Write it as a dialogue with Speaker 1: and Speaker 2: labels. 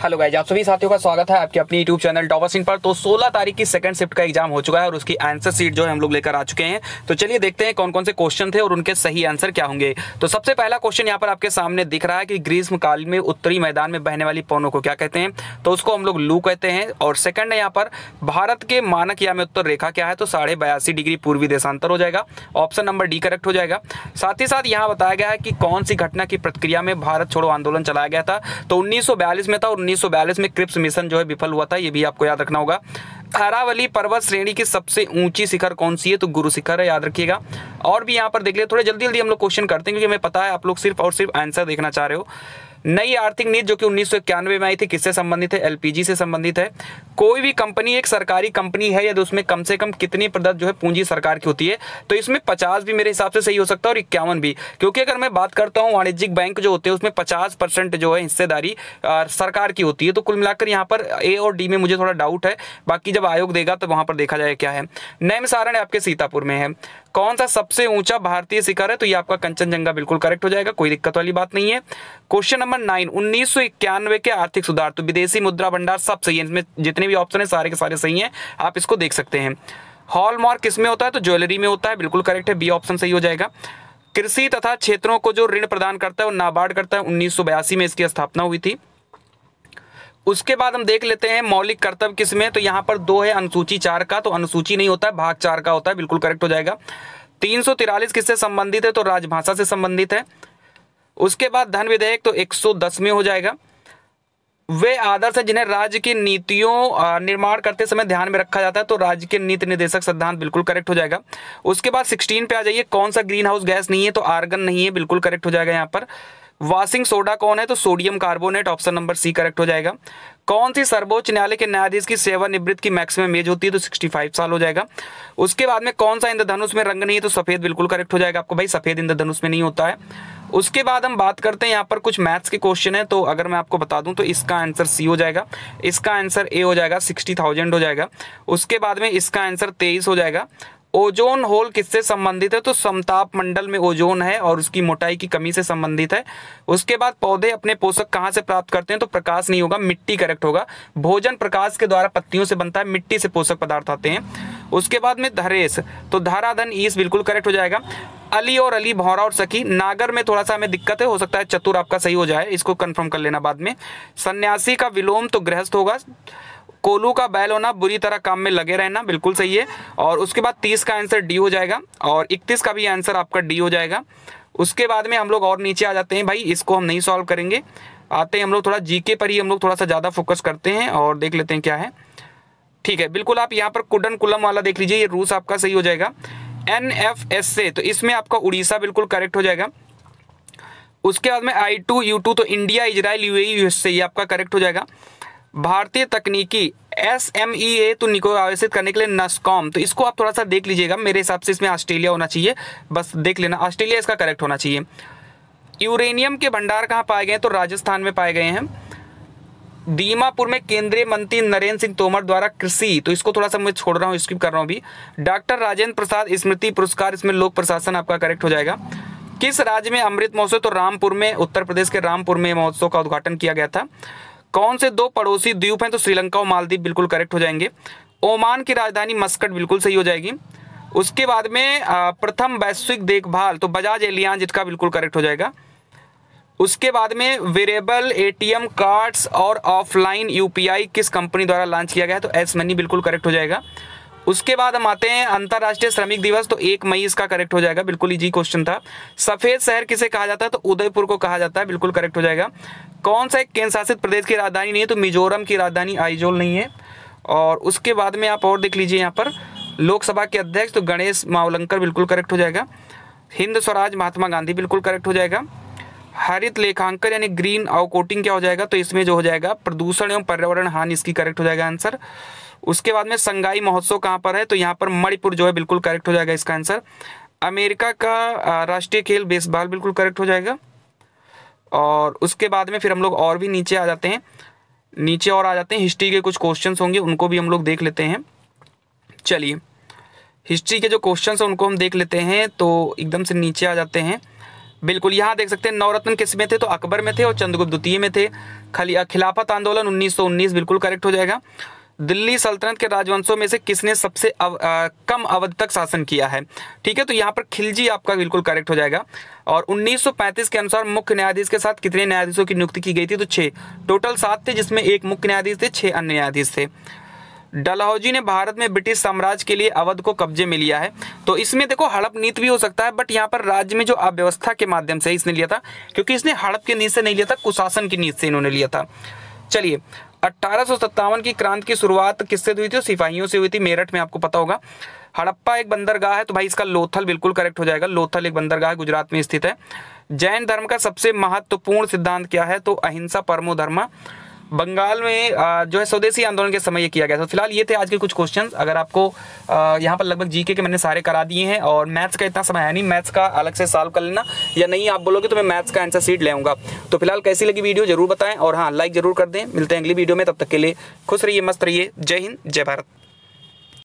Speaker 1: Hello guys, आप सभी साथियों का स्वागत है आपके अपनी यूट्यूब चैनल टॉपर्स इन पर। तो 16 तारीख की सेकंड शिफ्ट का एग्जाम हो चुका है और उसकी आंसर सीट जो है हम लोग लेकर आ चुके हैं। तो चलिए देखते हैं कौन कौन से क्वेश्चन थे और उनके सही आंसर क्या होंगे। तो सबसे पहला क्वेश्चन यहाँ पर आपके सामने दिख रहा है कि ग्रीष्मकाल में उत्तरी मैदान में बहने वाली पवनों को क्या कहते हैं, तो उसको हम लोग लू कहते हैं। और सेकंड है यहाँ पर भारत के मानक या में उत्तर रेखा क्या है, तो 82.5 डिग्री पूर्वी देशांतर हो जाएगा। ऑप्शन नंबर डी करेक्ट हो जाएगा। साथ ही साथ यहाँ बताया गया है कि कौन सी घटना की प्रतिक्रिया में भारत छोड़ो आंदोलन चलाया गया था, तो 1942 में था और 1942 में क्रिप्स मिशन जो है विफल हुआ था, ये भी आपको याद रखना होगा। अरावली पर्वत श्रेणी की सबसे ऊंची शिखर कौन सी है, तो गुरु शिखर है, याद रखिएगा। और भी यहाँ पर देख लिया, थोड़े जल्दी जल्दी हम लोग क्वेश्चन करते हैं क्योंकि हमें पता है आप लोग सिर्फ और सिर्फ आंसर देखना चाह रहे हो। नई आर्थिक नीति जो कि 1991 में आई थी, किससे संबंधित है, एलपीजी से संबंधित है। कोई भी कंपनी एक सरकारी कंपनी है यदि उसमें कम से कम कितनी प्रतिशत जो है पूंजी सरकार की होती है, तो इसमें 50 भी मेरे हिसाब से सही हो सकता है और 51 भी, क्योंकि अगर मैं बात करता हूँ वाणिज्यिक बैंक जो होते हैं उसमें 50% जो है हिस्सेदारी सरकार की होती है। तो कुल मिलाकर यहाँ पर ए और डी में मुझे थोड़ा डाउट है, बाकी जब आयोग देगा तो वहां पर देखा जाए क्या है। नैमिषारण्य आपके सीतापुर में है। कौन सा सबसे ऊंचा भारतीय शिखर है, तो ये आपका कंचनजंगा बिल्कुल करेक्ट हो जाएगा, कोई दिक्कत वाली बात नहीं है। क्वेश्चन नंबर 9, 1991 के आर्थिक सुधार, तो विदेशी मुद्रा भंडार सब सही है, इसमें जितने भी ऑप्शन है सारे के सारे सही हैं, आप इसको देख सकते हैं। हॉलमार्क किसमें होता है, तो ज्वेलरी में होता है, बिल्कुल करेक्ट है, बी ऑप्शन सही हो जाएगा। कृषि तथा क्षेत्रों को जो ऋण प्रदान करता है वो नाबार्ड करता है, 1982 में इसकी स्थापना हुई थी। उसके बाद हम देख लेते हैं मौलिक कर्तव्य किसमें, तो यहाँ पर 2 है अनुसूची 4 का, तो अनुसूची नहीं होता है, भाग 4 का होता है, बिल्कुल करेक्ट हो जाएगा। 343 किससे संबंधित है, तो राजभाषा से संबंधित है। उसके बाद धन विधेयक तो 110 में हो जाएगा। वे आदर्श है जिन्हें राज्य की नीतियों निर्माण करते समय ध्यान में रखा जाता है, तो राज्य के नीति निर्देशक सिद्धांत बिल्कुल करेक्ट हो जाएगा। उसके बाद 16 पे आ जाइए, कौन सा ग्रीन हाउस गैस नहीं है, तो आर्गन नहीं है, बिल्कुल करेक्ट हो जाएगा। यहाँ पर वॉशिंग सोडा कौन है, तो sodium carbonate, option number C correct हो जाएगा। कौन सी सर्वोच्च न्यायालय के न्यायाधीश की सेवानिवृत्त की मैक्सिमम एज होती है, तो 65 साल हो जाएगा। उसके बाद में कौन सा इंद्रधनुष में रंग नहीं है, तो सफेद, बिल्कुल करेक्ट हो जाएगा आपको भाई, सफेद इंद्रधनुष में नहीं होता है। उसके बाद हम बात करते हैं यहाँ पर कुछ मैथ्स के क्वेश्चन है, तो अगर मैं आपको बता दूं तो इसका आंसर सी हो जाएगा, इसका आंसर ए हो जाएगा, 60,000 हो जाएगा। उसके बाद में इसका आंसर 23 हो जाएगा। ओजोन होल किससे संबंधित है, तो समताप मंडल में ओजोन है और उसकी मोटाई की कमी से संबंधित है। उसके बाद पौधे अपने पोषक कहाँ से प्राप्त करते हैं, तो प्रकाश नहीं होगा, मिट्टी करेक्ट होगा। भोजन प्रकाश के द्वारा पत्तियों से बनता है, मिट्टी से पोषक पदार्थ आते हैं। उसके बाद में धरेश, तो धाराधन ईस, बिल्कुल करेक्ट हो जाएगा। अली और अली, भौरा और सखी, नागर में थोड़ा सा हमें दिक्कत है, हो सकता है चतुर आपका सही हो जाए, इसको कंफर्म कर लेना बाद में। सन्यासी का विलोम तो गृहस्थ होगा। कोलू का बैल होना, बुरी तरह काम में लगे रहना, बिल्कुल सही है। और उसके बाद 30 का आंसर डी हो जाएगा और 31 का भी आंसर आपका डी हो जाएगा। उसके बाद में हम लोग और नीचे आ जाते हैं भाई, इसको हम नहीं सॉल्व करेंगे, आते हैं हम लोग थोड़ा जीके पर ही हम लोग थोड़ा सा ज़्यादा फोकस करते हैं और देख लेते हैं क्या है। ठीक है, बिल्कुल आप यहाँ पर कुडन कुलम वाला देख लीजिए, ये रूस आपका सही हो जाएगा। NFS से, तो इसमें आपका उड़ीसा बिल्कुल करेक्ट हो जाएगा। उसके बाद में I2 U2, तो इंडिया, इजराइल, UAE, USA, ये आपका करेक्ट हो जाएगा। भारतीय तकनीकी SMEA, तो निको आवेशित करने के लिए नस्कॉम, तो इसको आप थोड़ा सा देख लीजिएगा, मेरे हिसाब से इसमें ऑस्ट्रेलिया होना चाहिए, बस देख लेना, ऑस्ट्रेलिया इसका करेक्ट होना चाहिए। यूरेनियम के भंडार कहाँ पाए गए हैं, तो राजस्थान में पाए गए हैं। दीमापुर में केंद्रीय मंत्री नरेंद्र सिंह तोमर द्वारा कृषि, तो इसको थोड़ा सा मैं छोड़ रहा हूँ, स्किप कर रहा हूँ अभी। डॉक्टर राजेंद्र प्रसाद स्मृति पुरस्कार, इसमें लोक प्रशासन आपका करेक्ट हो जाएगा। किस राज्य में अमृत महोत्सव, तो रामपुर में, उत्तर प्रदेश के रामपुर में महोत्सव का उद्घाटन किया गया था। कौन से 2 पड़ोसी द्वीप हैं, तो श्रीलंका और मालदीव, बिल्कुल करेक्ट हो जाएंगे। ओमान की राजधानी मस्कट, बिल्कुल सही हो जाएगी। उसके बाद में प्रथम वैश्विक देखभाल, तो बजाज एलियांज, इसका बिल्कुल करेक्ट हो जाएगा। उसके बाद में वेरिएबल ATM कार्ड्स और ऑफलाइन UPI किस कंपनी द्वारा लॉन्च किया गया है, तो एस मनी, बिल्कुल करेक्ट हो जाएगा। उसके बाद हम आते हैं अंतर्राष्ट्रीय श्रमिक दिवस, तो 1 मई इसका करेक्ट हो जाएगा, बिल्कुल इजी क्वेश्चन था। सफेद शहर किसे कहा जाता है, तो उदयपुर को कहा जाता है, बिल्कुल करेक्ट हो जाएगा। कौन सा एक केंद्र शासित प्रदेश की राजधानी नहीं है, तो मिजोरम की राजधानी आइजोल नहीं है। और उसके बाद में आप और देख लीजिए यहाँ पर लोकसभा के अध्यक्ष, तो गणेश मावलंकर, बिल्कुल करेक्ट हो जाएगा। हिंद स्वराज महात्मा गांधी, बिल्कुल करेक्ट हो जाएगा। हरित लेखांकन यानी ग्रीन आउटकोटिंग क्या हो जाएगा, तो इसमें जो हो जाएगा प्रदूषण एवं पर्यावरण हानि, इसकी करेक्ट हो जाएगा आंसर। उसके बाद में संगाई महोत्सव कहाँ पर है, तो यहाँ पर मणिपुर जो है, बिल्कुल करेक्ट हो जाएगा इसका आंसर। अमेरिका का राष्ट्रीय खेल बेसबॉल, बिल्कुल करेक्ट हो जाएगा। और उसके बाद में फिर हम लोग और भी नीचे आ जाते हैं, नीचे और आ जाते हैं, हिस्ट्री के कुछ क्वेश्चंस होंगे, उनको भी हम लोग देख लेते हैं। चलिए, हिस्ट्री के जो क्वेश्चंस हैं उनको हम देख लेते हैं, तो एकदम से नीचे आ जाते हैं। बिल्कुल, यहाँ देख सकते हैं नवरत्न किस में थे, तो अकबर में थे और चंद्रगुप्त द्वितीय में थे। खिलाफत आंदोलन 1919 बिल्कुल करेक्ट हो जाएगा। दिल्ली सल्तनत के राजवंशों में से किसने सबसे कम अवधि तक शासन किया है, ठीक है, तो यहाँ पर खिलजी आपका बिल्कुल करेक्ट हो जाएगा। और 1935 के अनुसार मुख्य न्यायाधीश के साथ कितने न्यायाधीशों की नियुक्ति की गई थी, तो 6, टोटल 7 थे, जिसमें एक मुख्य न्यायाधीश थे, 6 अन्य न्यायाधीश थे। डलहौजी ने भारत में ब्रिटिश साम्राज्य के लिए अवध को कब्जे में लिया है, तो इसमें देखो हड़प नीति भी हो सकता है, बट यहाँ पर राज्य में जो अव्यवस्था के माध्यम से इसने लिया था, क्योंकि इसने हड़प की नीति से नहीं लिया था, कुशासन की नीति से इन्होंने लिया था। चलिए, 1857 की क्रांति की शुरुआत किससे हुई थी, सिपाहियों से हुई थी, मेरठ में, आपको पता होगा। हड़प्पा एक बंदरगाह है, तो भाई इसका लोथल बिल्कुल करेक्ट हो जाएगा। लोथल एक बंदरगाह गुजरात में स्थित है। जैन धर्म का सबसे महत्वपूर्ण सिद्धांत क्या है, तो अहिंसा परमो धर्म। बंगाल में जो है स्वदेशी आंदोलन के समय ये किया गया था। फिलहाल ये थे आज के कुछ क्वेश्चंस। अगर आपको यहाँ पर लगभग जीके के मैंने सारे करा दिए हैं, और मैथ्स का इतना समय है नहीं, मैथ्स का अलग से सॉल्व कर लेना, या नहीं आप बोलोगे तो मैं मैथ्स का आंसर शीट ले आऊँगा। तो फिलहाल कैसी लगी वीडियो जरूर बताएं, और हाँ लाइक जरूर कर दें। मिलते हैं अगली वीडियो में, तब तक के लिए खुश रहिए, मस्त रहिए। जय हिंद, जय भारत।